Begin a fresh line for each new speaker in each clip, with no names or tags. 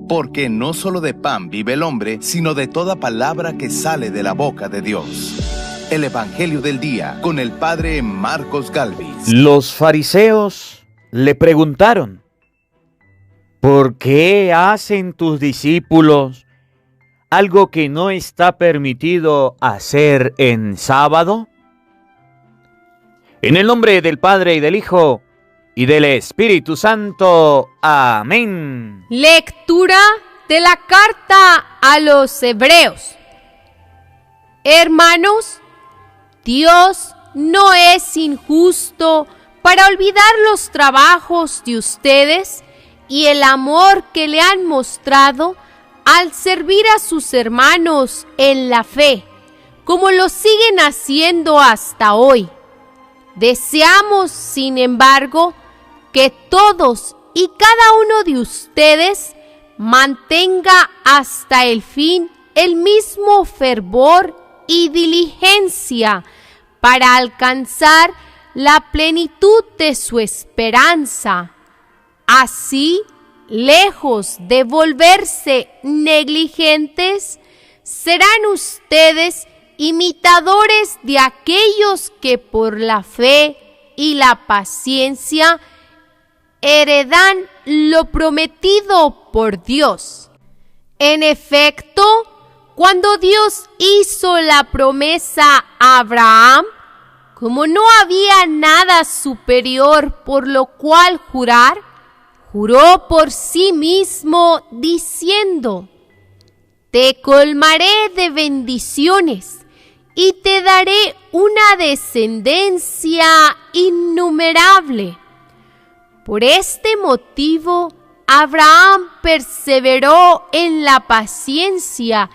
porque no solo de pan vive el hombre, sino de toda palabra que sale de la boca de Dios. El Evangelio del Día con el Padre Marcos Galvis.
Los fariseos le preguntaron: ¿por qué hacen tus discípulos algo que no está permitido hacer en sábado? En el nombre del Padre y del Hijo y del Espíritu Santo. Amén.
Lectura de la carta a los Hebreos. Hermanos, Dios no es injusto para olvidar los trabajos de ustedes y el amor que le han mostrado al servir a sus hermanos en la fe, como lo siguen haciendo hasta hoy. Deseamos, sin embargo, que todos y cada uno de ustedes mantenga hasta el fin el mismo fervor y diligencia para alcanzar la plenitud de su esperanza. Así, lejos de volverse negligentes, serán ustedes imitadores de aquellos que por la fe y la paciencia heredan lo prometido por Dios. En efecto, cuando Dios hizo la promesa a Abraham, como no había nada superior por lo cual jurar, juró por sí mismo diciendo: te colmaré de bendiciones y te daré una descendencia innumerable. Por este motivo, Abraham perseveró en la paciencia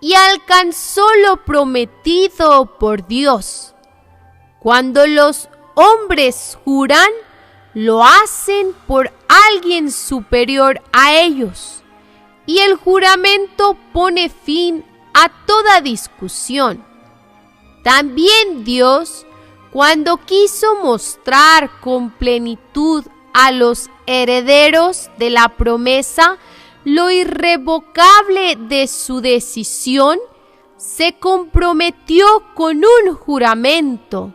y alcanzó lo prometido por Dios. Cuando los hombres juran, lo hacen por alguien superior a ellos, y el juramento pone fin a toda discusión. También Dios, cuando quiso mostrar con plenitud a los herederos de la promesa lo irrevocable de su decisión, se comprometió con un juramento.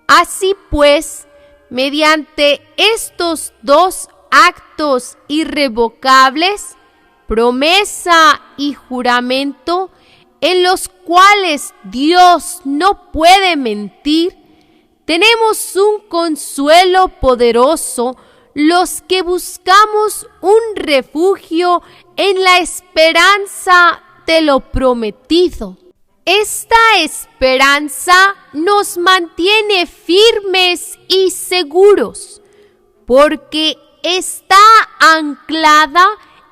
Así pues, mediante estos dos actos irrevocables, promesa y juramento, en los cuales Dios no puede mentir, tenemos un consuelo poderoso los que buscamos un refugio en la esperanza de lo prometido. Esta esperanza nos mantiene firmes y seguros, porque está anclada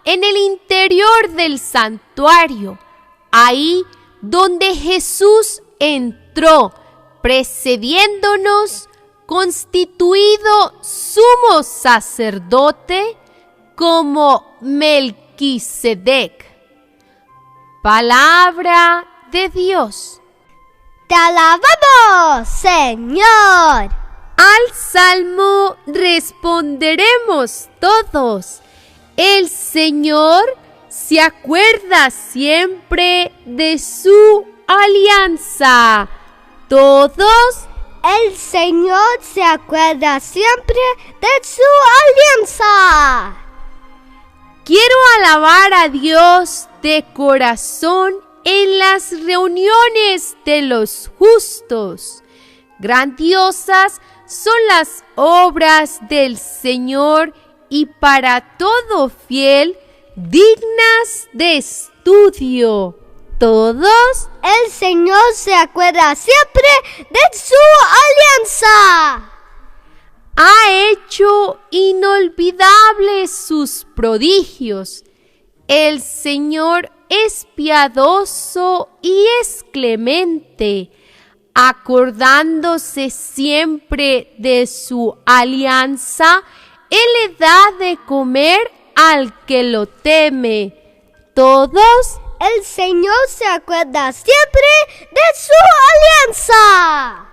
en el interior del santuario, ahí donde Jesús entró, precediéndonos, constituido sumo sacerdote como Melquisedec. Palabra de Dios.
Te alabamos, Señor.
Al salmo responderemos todos: el Señor se acuerda siempre de su alianza. Todos:
el Señor se acuerda siempre de su alianza.
Quiero alabar a Dios de corazón en las reuniones de los justos. Grandiosas son las obras del Señor y para todo fiel dignas de estudio. Todos:
el Señor se acuerda siempre de su alianza.
Ha hecho inolvidables sus prodigios. El Señor es piadoso y es clemente, acordándose siempre de su alianza. Él le da de comer al que lo teme. Todos:
el Señor se acuerda siempre de su alianza.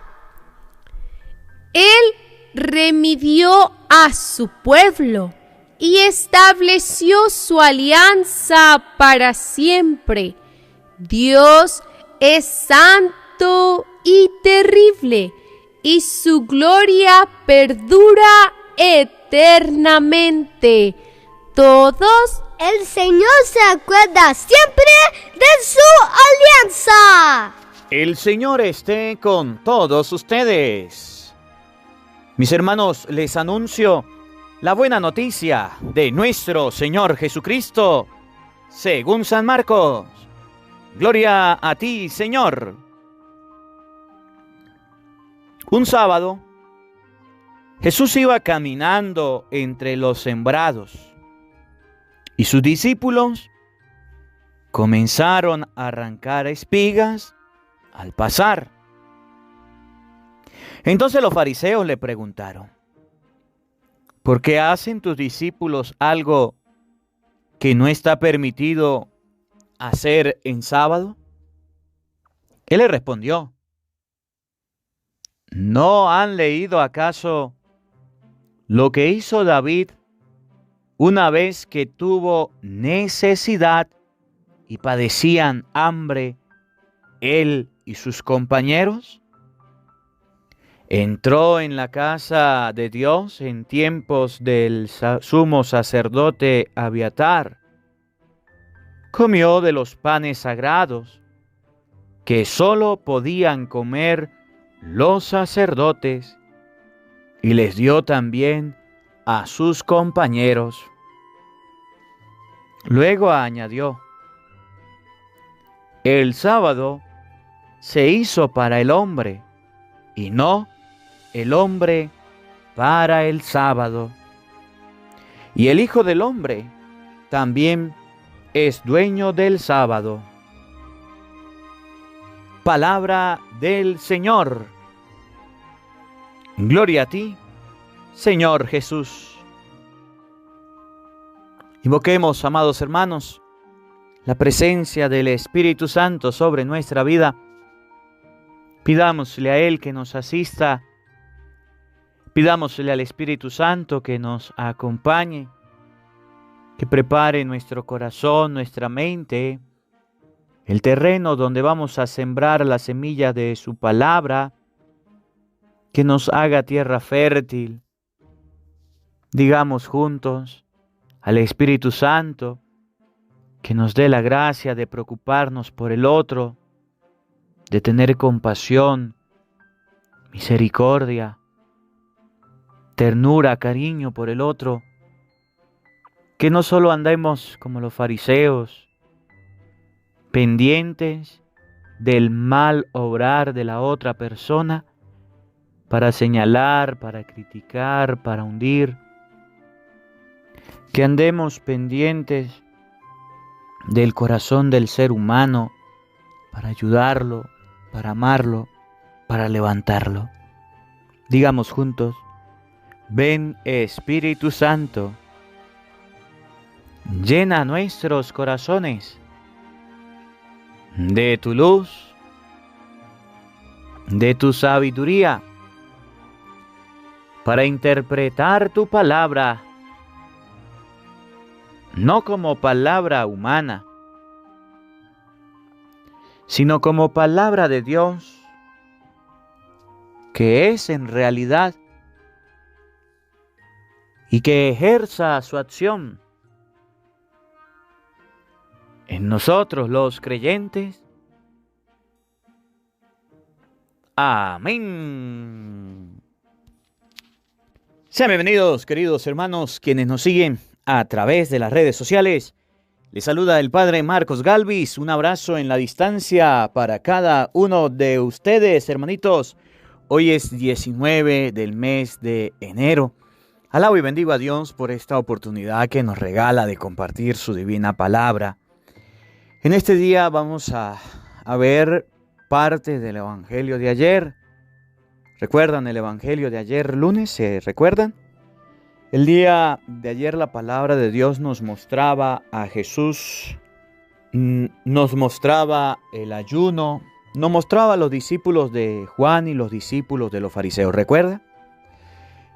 Él remidió a su pueblo, y estableció su alianza para siempre. Dios es santo y terrible, y su gloria perdura eternamente. Todos,
el Señor se acuerda siempre de su alianza.
El Señor esté con todos ustedes. Mis hermanos, les anuncio la buena noticia de nuestro Señor Jesucristo, según San Marcos. Gloria a ti, Señor. Un sábado, Jesús iba caminando entre los sembrados y sus discípulos comenzaron a arrancar espigas al pasar. Entonces los fariseos le preguntaron: ¿por qué hacen tus discípulos algo que no está permitido hacer en sábado? Él le respondió: ¿no han leído acaso lo que hizo David una vez que tuvo necesidad y padecían hambre él y sus compañeros? Entró en la casa de Dios en tiempos del sumo sacerdote Abiatar. Comió de los panes sagrados que solo podían comer los sacerdotes y les dio también a sus compañeros. Luego añadió: el sábado se hizo para el hombre y no el hombre para el sábado. Y el Hijo del Hombre también es dueño del sábado. Palabra del Señor. Gloria a ti, Señor Jesús. Invoquemos, amados hermanos, la presencia del Espíritu Santo sobre nuestra vida. Pidámosle a Él que nos asista. Pidámosle al Espíritu Santo que nos acompañe, que prepare nuestro corazón, nuestra mente, el terreno donde vamos a sembrar la semilla de su palabra, que nos haga tierra fértil. Digamos juntos al Espíritu Santo que nos dé la gracia de preocuparnos por el otro, de tener compasión, misericordia, ternura, cariño por el otro, que no solo andemos como los fariseos, pendientes del mal obrar de la otra persona, para señalar, para criticar, para hundir, que andemos pendientes del corazón del ser humano, para ayudarlo, para amarlo, para levantarlo. Digamos juntos: ven Espíritu Santo, llena nuestros corazones de tu luz, de tu sabiduría, para interpretar tu palabra, no como palabra humana, sino como palabra de Dios, que es en realidad y que ejerza su acción en nosotros los creyentes. Amén. Sean bienvenidos, queridos hermanos, quienes nos siguen a través de las redes sociales. Les saluda el Padre Marcos Galvis. Un abrazo en la distancia para cada uno de ustedes, hermanitos. Hoy es 19 del mes de enero. Alabo y bendigo a Dios por esta oportunidad que nos regala de compartir su divina palabra. En este día vamos a ver parte del Evangelio de ayer. ¿Recuerdan el Evangelio de ayer lunes? ¿Se recuerdan? El día de ayer la palabra de Dios nos mostraba a Jesús, nos mostraba el ayuno, nos mostraba a los discípulos de Juan y los discípulos de los fariseos. ¿Recuerda?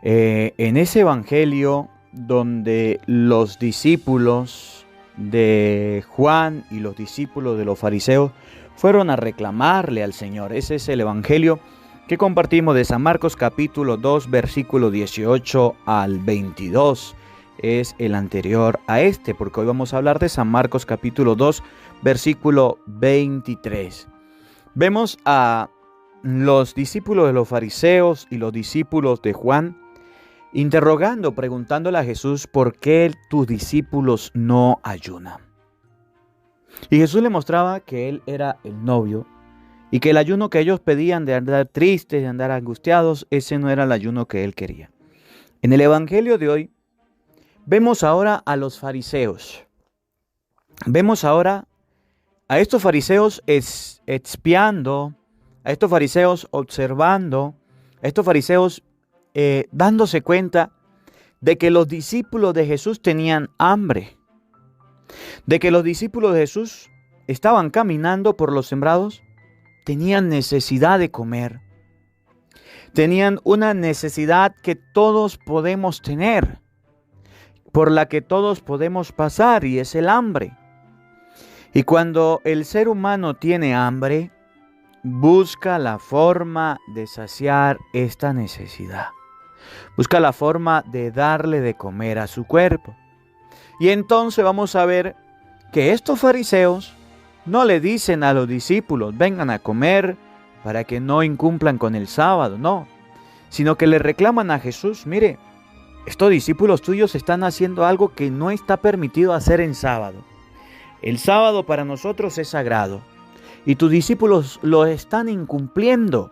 En ese Evangelio donde los discípulos de Juan y los discípulos de los fariseos fueron a reclamarle al Señor. Ese es el evangelio que compartimos de San Marcos capítulo 2, versículo 18 al 22. Es el anterior a este, porque hoy vamos a hablar de San Marcos capítulo 2, versículo 23. Vemos a los discípulos de los fariseos y los discípulos de Juan interrogando, preguntándole a Jesús por qué tus discípulos no ayunan. Y Jesús le mostraba que él era el novio y que el ayuno que ellos pedían de andar tristes, de andar angustiados, ese no era el ayuno que él quería. En el evangelio de hoy vemos ahora a los fariseos. Vemos ahora a estos fariseos espiando, a estos fariseos observando, a estos fariseos dándose cuenta de que los discípulos de Jesús tenían hambre, de que los discípulos de Jesús estaban caminando por los sembrados, tenían necesidad de comer, tenían una necesidad que todos podemos tener, por la que todos podemos pasar, y es el hambre. Y cuando el ser humano tiene hambre, busca la forma de saciar esta necesidad. Busca la forma de darle de comer a su cuerpo. Y entonces vamos a ver que estos fariseos no le dicen a los discípulos, vengan a comer para que no incumplan con el sábado, no. Sino que le reclaman a Jesús, mire, estos discípulos tuyos están haciendo algo que no está permitido hacer en sábado. El sábado para nosotros es sagrado y tus discípulos lo están incumpliendo.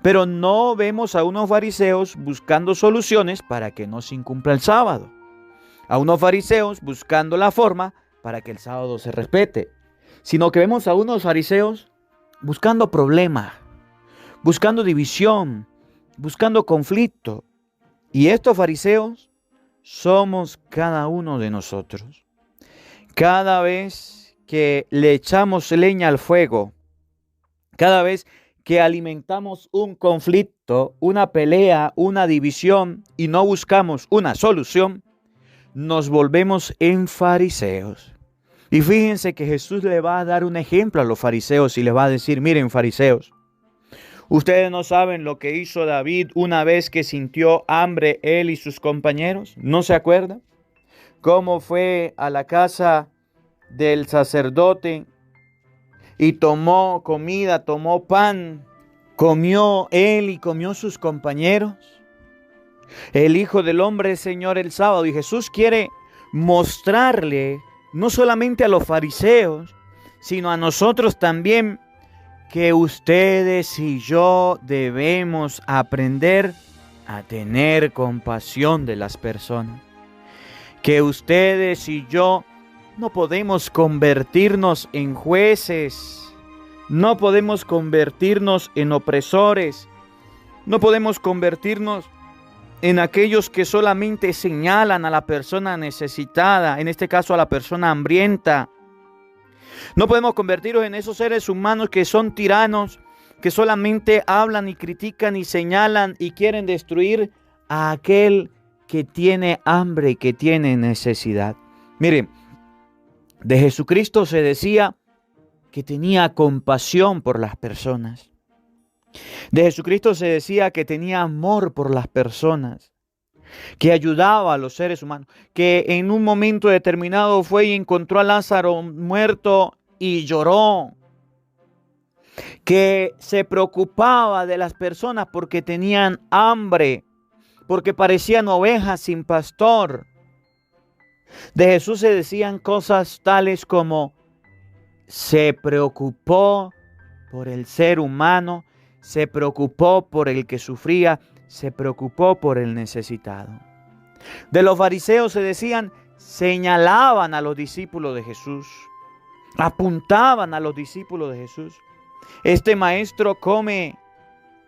Pero no vemos a unos fariseos buscando soluciones para que no se incumpla el sábado. A unos fariseos buscando la forma para que el sábado se respete. Sino que vemos a unos fariseos buscando problemas, buscando división, buscando conflicto. Y estos fariseos somos cada uno de nosotros. Cada vez que le echamos leña al fuego, cada vez que alimentamos un conflicto, una pelea, una división y no buscamos una solución, nos volvemos en fariseos. Y fíjense que Jesús le va a dar un ejemplo a los fariseos y les va a decir, miren fariseos, ustedes no saben lo que hizo David una vez que sintió hambre él y sus compañeros, ¿no se acuerdan? Cómo fue a la casa del sacerdote y tomó comida, tomó pan, comió él y comió sus compañeros. El Hijo del Hombre es Señor el sábado, y Jesús quiere mostrarle no solamente a los fariseos, sino a nosotros también, que ustedes y yo debemos aprender a tener compasión de las personas. Que ustedes y yo no podemos convertirnos en jueces, no podemos convertirnos en opresores, no podemos convertirnos en aquellos que solamente señalan a la persona necesitada, en este caso a la persona hambrienta. No podemos convertirnos en esos seres humanos que son tiranos, que solamente hablan y critican y señalan y quieren destruir a aquel que tiene hambre y que tiene necesidad. Miren, de Jesucristo se decía que tenía compasión por las personas. De Jesucristo se decía que tenía amor por las personas, que ayudaba a los seres humanos, que en un momento determinado fue y encontró a Lázaro muerto y lloró, que se preocupaba de las personas porque tenían hambre, porque parecían ovejas sin pastor. De Jesús se decían cosas tales como se preocupó por el ser humano, se preocupó por el que sufría, se preocupó por el necesitado. De los fariseos se decían, señalaban a los discípulos de Jesús, apuntaban a los discípulos de Jesús. Este maestro come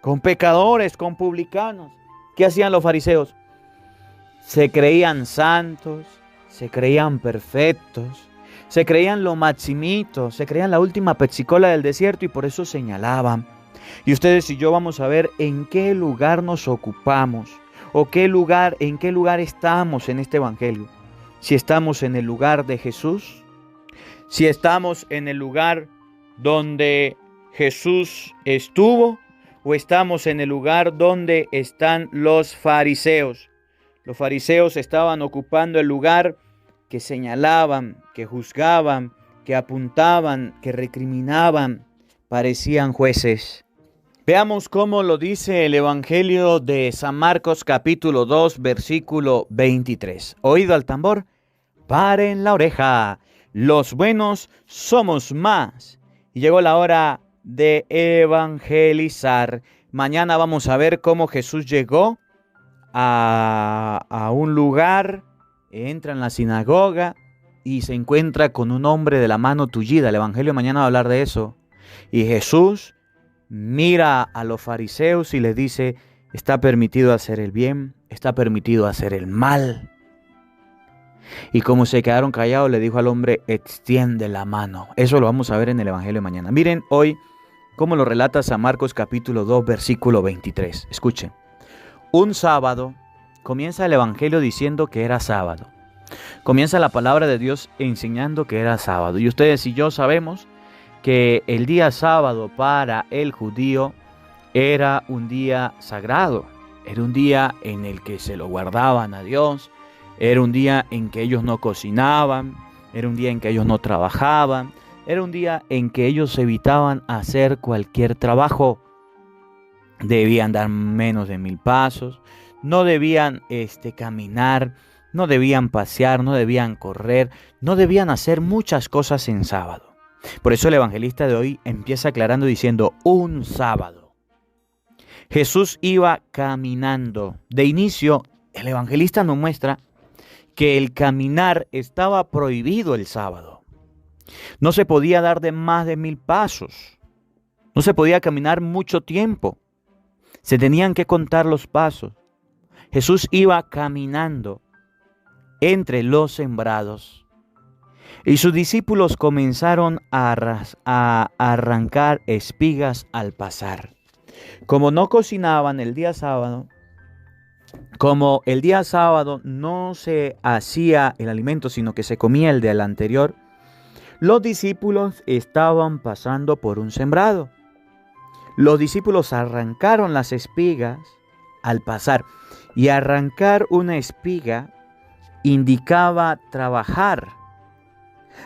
con pecadores, con publicanos. ¿Qué hacían los fariseos? Se creían santos, se creían perfectos, se creían lo maximito, se creían la última pepsicola del desierto y por eso señalaban. Y ustedes y yo vamos a ver en qué lugar nos ocupamos ¿O en qué lugar estamos en este evangelio? Si estamos en el lugar de Jesús, si estamos en el lugar donde Jesús estuvo, o estamos en el lugar donde están los fariseos. Los fariseos estaban ocupando el lugar que señalaban, que juzgaban, que apuntaban, que recriminaban, parecían jueces. Veamos cómo lo dice el Evangelio de San Marcos capítulo 2 versículo 23. Oído al tambor, paren la oreja, los buenos somos más. Y llegó la hora de evangelizar. Mañana vamos a ver cómo Jesús llegó a un lugar, entra en la sinagoga y se encuentra con un hombre de la mano tullida. El Evangelio mañana va a hablar de eso. Y Jesús mira a los fariseos y les dice, está permitido hacer el bien, está permitido hacer el mal. Y como se quedaron callados, le dijo al hombre, extiende la mano. Eso lo vamos a ver en el Evangelio de mañana. Miren hoy cómo lo relata San Marcos capítulo 2, versículo 23. Escuchen. Un sábado, comienza el Evangelio diciendo que era sábado. Comienza la palabra de Dios enseñando que era sábado. Y ustedes y yo sabemos que el día sábado para el judío era un día sagrado. Era un día en el que se lo guardaban a Dios. Era un día en que ellos no cocinaban. Era un día en que ellos no trabajaban. Era un día en que ellos evitaban hacer cualquier trabajo. Debían dar menos de 1000 pasos. No debían caminar. No debían pasear. No debían correr. No debían hacer muchas cosas en sábado. Por eso el evangelista de hoy empieza aclarando diciendo un sábado. Jesús iba caminando. De inicio, el evangelista nos muestra que el caminar estaba prohibido el sábado. No se podía dar de más de 1000 pasos. No se podía caminar mucho tiempo. Se tenían que contar los pasos. Jesús iba caminando entre los sembrados. Y sus discípulos comenzaron a arrancar espigas al pasar. Como no cocinaban el día sábado, como el día sábado no se hacía el alimento, sino que se comía el del anterior, los discípulos estaban pasando por un sembrado. Los discípulos arrancaron las espigas al pasar. Y arrancar una espiga indicaba trabajar.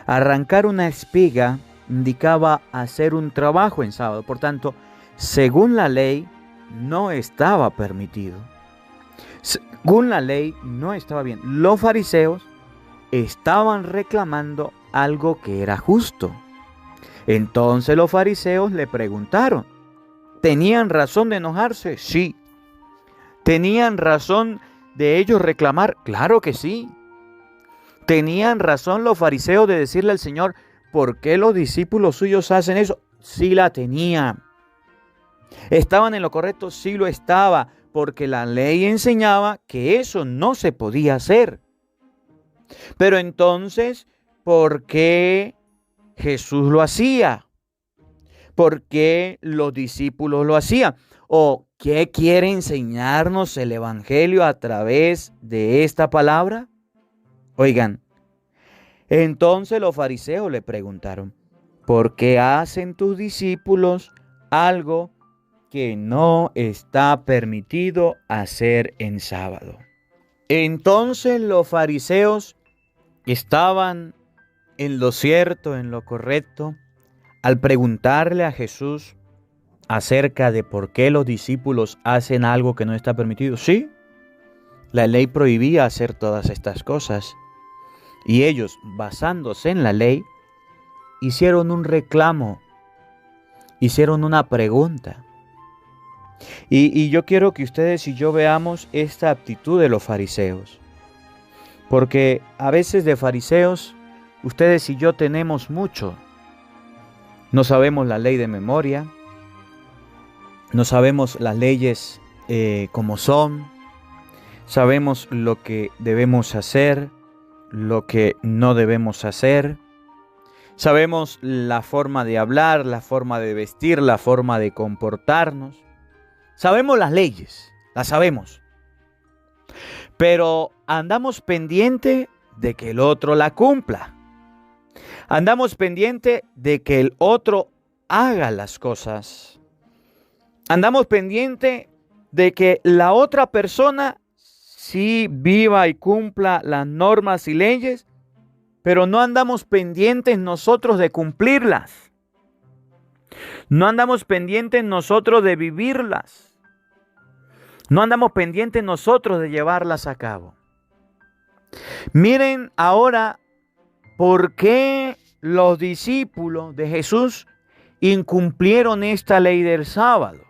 Arrancar una espiga indicaba hacer un trabajo en sábado. Por tanto, según la ley, no estaba permitido. Según la ley, no estaba bien. Los fariseos estaban reclamando algo que era justo. Entonces los fariseos le preguntaron, ¿tenían razón de enojarse? Sí. ¿Tenían razón de ellos reclamar? Claro que sí. ¿Tenían razón los fariseos de decirle al Señor, ¿por qué los discípulos suyos hacen eso? Sí la tenían. ¿Estaban en lo correcto? Sí lo estaba, porque la ley enseñaba que eso no se podía hacer. Pero entonces, ¿por qué Jesús lo hacía? ¿Por qué los discípulos lo hacían? ¿O qué quiere enseñarnos el Evangelio a través de esta palabra? Oigan, entonces los fariseos le preguntaron, ¿por qué hacen tus discípulos algo que no está permitido hacer en sábado? Entonces los fariseos estaban en lo cierto, en lo correcto, al preguntarle a Jesús acerca de por qué los discípulos hacen algo que no está permitido. Sí, la ley prohibía hacer todas estas cosas. Y ellos, basándose en la ley, hicieron un reclamo, hicieron una pregunta. Y yo quiero que ustedes y yo veamos esta actitud de los fariseos. Porque a veces de fariseos, ustedes y yo tenemos mucho. No sabemos la ley de memoria, no sabemos las leyes como son, sabemos lo que debemos hacer, lo que no debemos hacer, sabemos la forma de hablar, la forma de vestir, la forma de comportarnos. Sabemos las leyes, las sabemos. pero andamos pendiente de que el otro la cumpla. Andamos pendiente de que el otro haga las cosas. Andamos pendiente de que la otra persona sí viva y cumpla las normas y leyes, pero no andamos pendientes nosotros de cumplirlas. No andamos pendientes nosotros de vivirlas. No andamos pendientes nosotros de llevarlas a cabo. Miren ahora por qué los discípulos de Jesús incumplieron esta ley del sábado.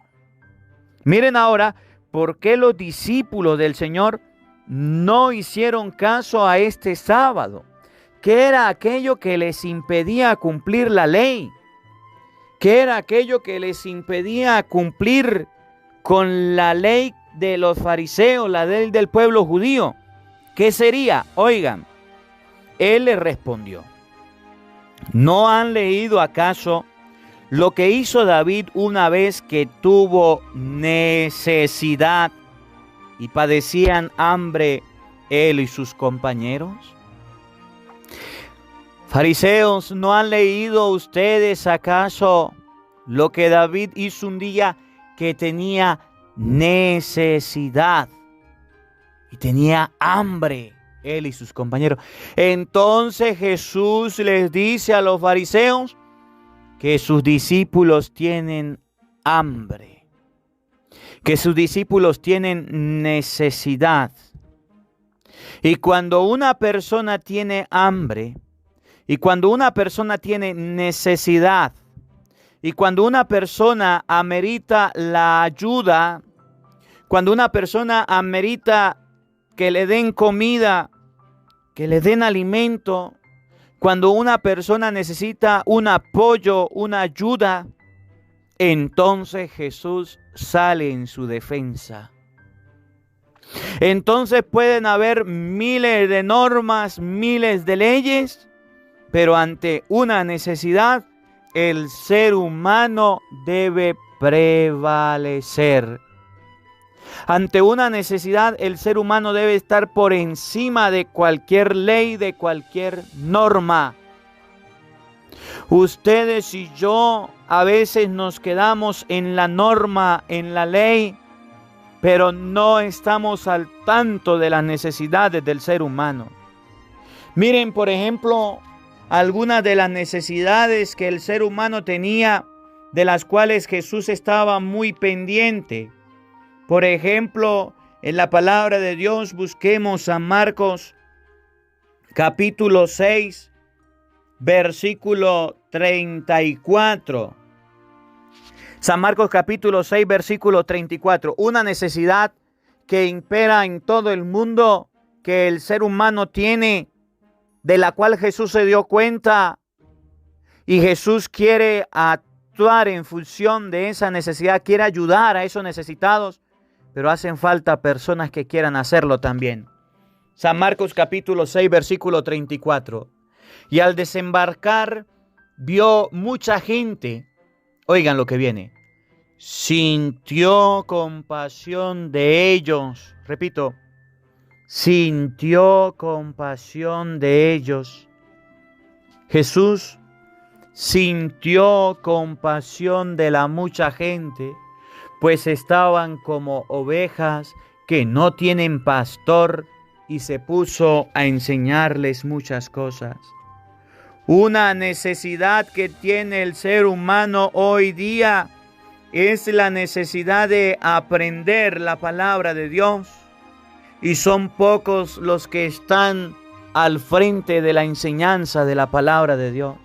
Miren ahora por qué los discípulos del Señor no hicieron caso a este sábado. ¿Qué era aquello que les impedía cumplir la ley? ¿Qué era aquello que les impedía cumplir con la ley de los fariseos, la ley del pueblo judío? ¿Qué sería? Oigan, él les respondió: ¿no han leído acaso lo que hizo David una vez que tuvo necesidad y padecían hambre él y sus compañeros? Fariseos, ¿no han leído ustedes acaso lo que David hizo un día que tenía necesidad y tenía hambre él y sus compañeros? Entonces Jesús les dice a los fariseos que sus discípulos tienen hambre, que sus discípulos tienen necesidad. Y cuando una persona tiene hambre, y cuando una persona tiene necesidad, y cuando una persona amerita la ayuda, cuando una persona amerita que le den comida, que le den alimento, cuando una persona necesita un apoyo, una ayuda, entonces Jesús sale en su defensa. Entonces pueden haber miles de normas, miles de leyes, pero ante una necesidad, el ser humano debe prevalecer. Ante una necesidad, el ser humano debe estar por encima de cualquier ley, de cualquier norma. Ustedes y yo a veces nos quedamos en la norma, en la ley, pero no estamos al tanto de las necesidades del ser humano. Miren, por ejemplo, algunas de las necesidades que el ser humano tenía, de las cuales Jesús estaba muy pendiente. Por ejemplo, en la palabra de Dios busquemos a Marcos capítulo 6, versículo 34. San Marcos capítulo 6, versículo 34. Una necesidad que impera en todo el mundo, que el ser humano tiene, de la cual Jesús se dio cuenta, y Jesús quiere actuar en función de esa necesidad, quiere ayudar a esos necesitados, pero hacen falta personas que quieran hacerlo también. San Marcos capítulo 6, versículo 34. Y al desembarcar vio mucha gente, oigan lo que viene, sintió compasión de ellos. Repito, sintió compasión de ellos. Jesús sintió compasión de la mucha gente, pues estaban como ovejas que no tienen pastor, y se puso a enseñarles muchas cosas. Una necesidad que tiene el ser humano hoy día es la necesidad de aprender la palabra de Dios. Y son pocos los que están al frente de la enseñanza de la palabra de Dios.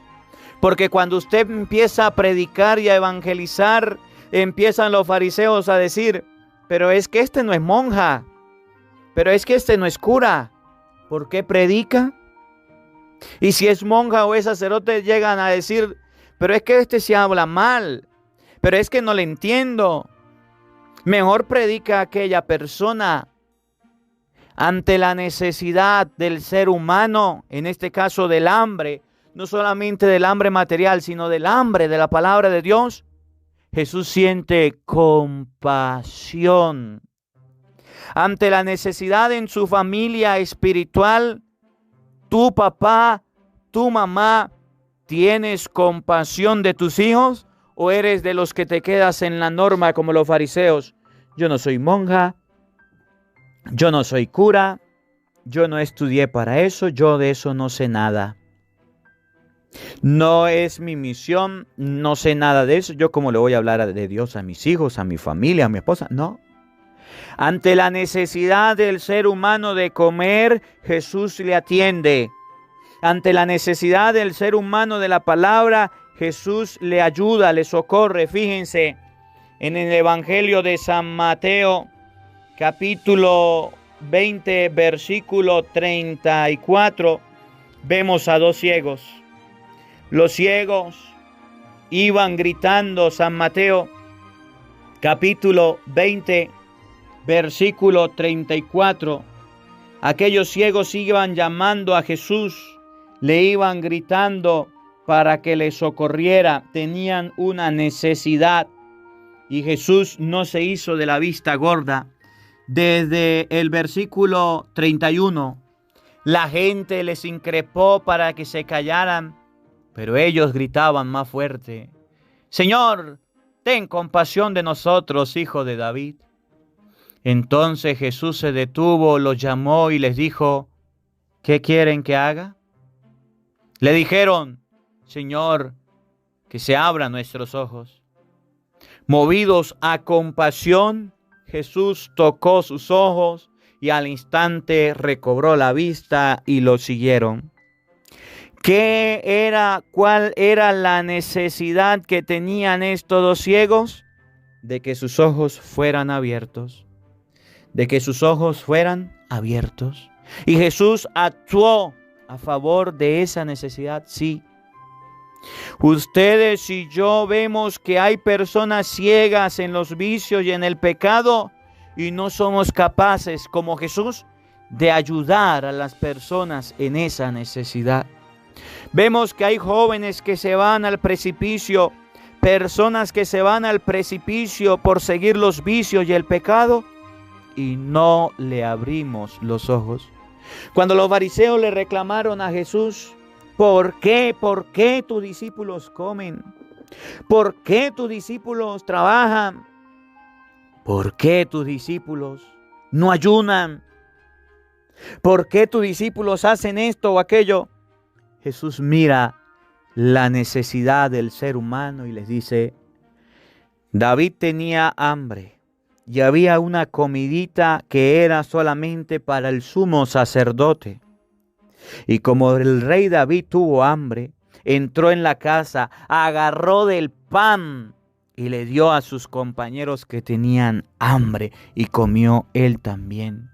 Porque cuando usted empieza a predicar y a evangelizar, empiezan los fariseos a decir: pero es que este no es monja, pero es que este no es cura, ¿por qué predica? Y si es monja o es sacerdote, llegan a decir: pero es que este se habla mal, pero es que no le entiendo. Mejor predica aquella persona. Ante la necesidad del ser humano, en este caso del hambre, no solamente del hambre material, sino del hambre de la palabra de Dios, Jesús siente compasión. Ante la necesidad en su familia espiritual, tu papá, tu mamá, ¿tienes compasión de tus hijos o eres de los que te quedas en la norma como los fariseos? Yo no soy monja, yo no soy cura, yo no estudié para eso, yo de eso no sé nada. No es mi misión, no sé nada de eso. Yo cómo le voy a hablar de Dios a mis hijos, a mi familia, a mi esposa. No. Ante la necesidad del ser humano de comer, Jesús le atiende. Ante la necesidad del ser humano de la palabra, Jesús le ayuda, le socorre. Fíjense en el Evangelio de San Mateo, capítulo 20, versículo 34, vemos a dos ciegos. Los ciegos iban gritando, San Mateo, capítulo 20, versículo 34. Aquellos ciegos iban llamando a Jesús, le iban gritando para que les socorriera. Tenían una necesidad y Jesús no se hizo de la vista gorda. Desde el versículo 31, la gente les increpó para que se callaran, pero ellos gritaban más fuerte: Señor, ten compasión de nosotros, hijo de David. Entonces Jesús se detuvo, los llamó y les dijo: ¿qué quieren que haga? Le dijeron: Señor, que se abran nuestros ojos. Movidos a compasión, Jesús tocó sus ojos y al instante recobró la vista y lo siguieron. ¿Cuál era la necesidad que tenían estos dos ciegos? De que sus ojos fueran abiertos. De que sus ojos fueran abiertos. Y Jesús actuó a favor de esa necesidad, sí. Ustedes y yo vemos que hay personas ciegas en los vicios y en el pecado y no somos capaces, como Jesús, de ayudar a las personas en esa necesidad. Vemos que hay jóvenes que se van al precipicio, personas que se van al precipicio por seguir los vicios y el pecado y no le abrimos los ojos. Cuando los fariseos le reclamaron a Jesús: ¿Por qué tus discípulos comen? ¿Por qué tus discípulos trabajan? ¿Por qué tus discípulos no ayunan? ¿Por qué tus discípulos hacen esto o aquello? Jesús mira la necesidad del ser humano y les dice: David tenía hambre y había una comidita que era solamente para el sumo sacerdote. Y como el rey David tuvo hambre, entró en la casa, agarró del pan y le dio a sus compañeros que tenían hambre y comió él también.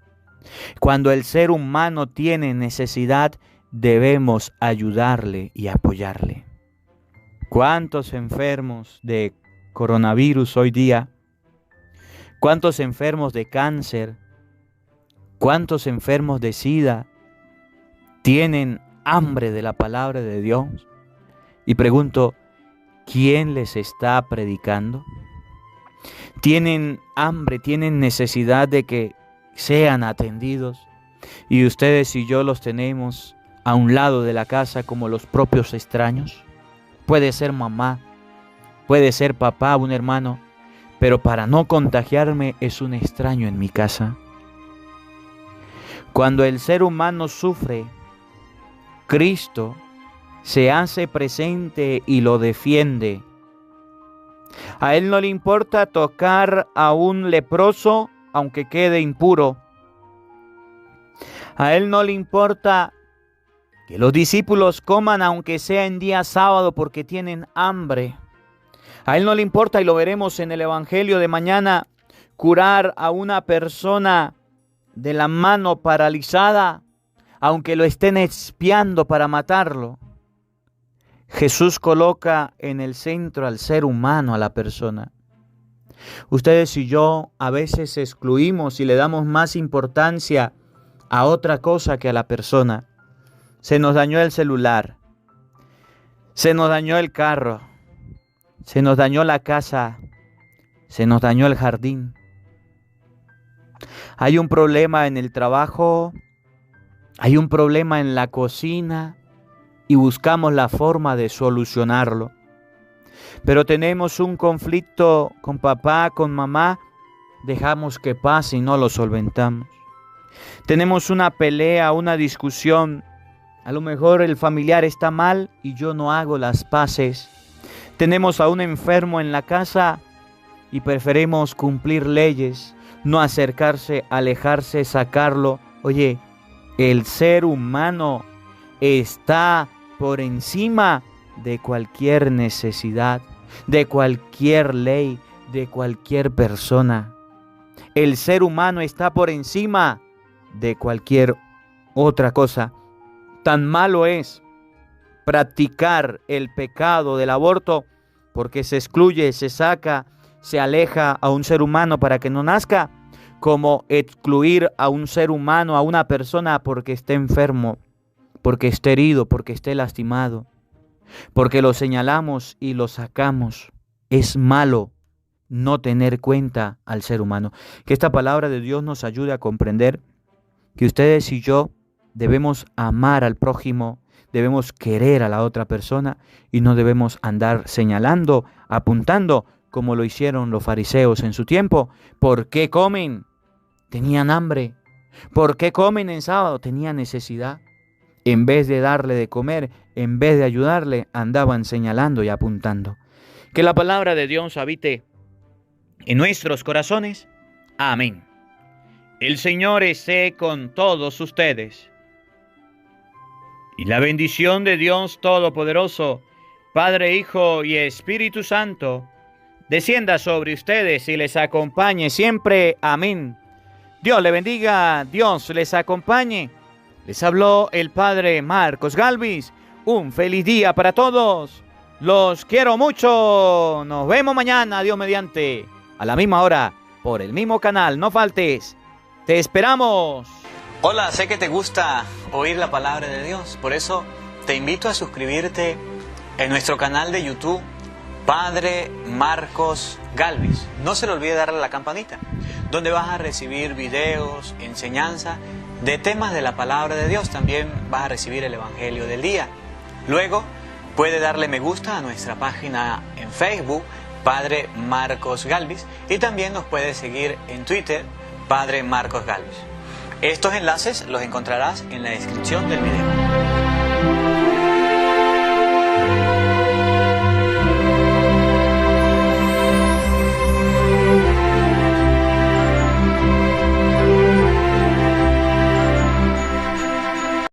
Cuando el ser humano tiene necesidad, debemos ayudarle y apoyarle. ¿Cuántos enfermos de coronavirus hoy día? ¿Cuántos enfermos de cáncer? ¿Cuántos enfermos de SIDA tienen hambre de la palabra de Dios? Y pregunto, ¿quién les está predicando? Tienen hambre, tienen necesidad de que sean atendidos. Y ustedes y yo los tenemos a un lado de la casa como los propios extraños. Puede ser mamá, puede ser papá, un hermano, pero para no contagiarme es un extraño en mi casa. Cuando el ser humano sufre, Cristo se hace presente y lo defiende. A Él no le importa tocar a un leproso aunque quede impuro. A Él no le importa que los discípulos coman aunque sea en día sábado porque tienen hambre. A Él no le importa, y lo veremos en el Evangelio de mañana, curar a una persona de la mano paralizada aunque lo estén espiando para matarlo. Jesús coloca en el centro al ser humano, a la persona. Ustedes y yo a veces excluimos y le damos más importancia a otra cosa que a la persona. Se nos dañó el celular, se nos dañó el carro, se nos dañó la casa, se nos dañó el jardín. Hay un problema en el trabajo, hay un problema en la cocina y buscamos la forma de solucionarlo. Pero tenemos un conflicto con papá, con mamá, dejamos que pase y no lo solventamos. Tenemos una pelea, una discusión, a lo mejor el familiar está mal y yo no hago las paces. Tenemos a un enfermo en la casa y preferimos cumplir leyes, no acercarse, alejarse, sacarlo. Oye, el ser humano está por encima de cualquier necesidad, de cualquier ley, de cualquier persona. El ser humano está por encima de cualquier otra cosa. Tan malo es practicar el pecado del aborto porque se excluye, se saca, se aleja a un ser humano para que no nazca, como excluir a un ser humano, a una persona porque esté enfermo, porque esté herido, porque esté lastimado, porque lo señalamos y lo sacamos. Es malo no tener cuenta al ser humano. Que esta palabra de Dios nos ayude a comprender que ustedes y yo debemos amar al prójimo, debemos querer a la otra persona y no debemos andar señalando, apuntando, como lo hicieron los fariseos en su tiempo. ¿Por qué comen? Tenían hambre. ¿Por qué comen en sábado? Tenían necesidad. En vez de darle de comer, en vez de ayudarle, andaban señalando y apuntando. Que la palabra de Dios habite en nuestros corazones. Amén. El Señor esté con todos ustedes. Y la bendición de Dios Todopoderoso, Padre, Hijo y Espíritu Santo, descienda sobre ustedes y les acompañe siempre. Amén. Dios le bendiga, Dios les acompañe. Les habló el Padre Marcos Galvis. Un feliz día para todos. Los quiero mucho. Nos vemos mañana, Dios mediante, a la misma hora, por el mismo canal. No faltes. Te esperamos.
Hola, sé que te gusta oír la palabra de Dios. Por eso te invito a suscribirte en nuestro canal de YouTube, Padre Marcos Galvis. No se le olvide darle a la campanita, donde vas a recibir videos, enseñanza de temas de la palabra de Dios. También vas a recibir el Evangelio del día. Luego puede darle me gusta a nuestra página en Facebook, Padre Marcos Galvis, y también nos puede seguir en Twitter, Padre Marcos Galvis. Estos enlaces los encontrarás en la descripción del video.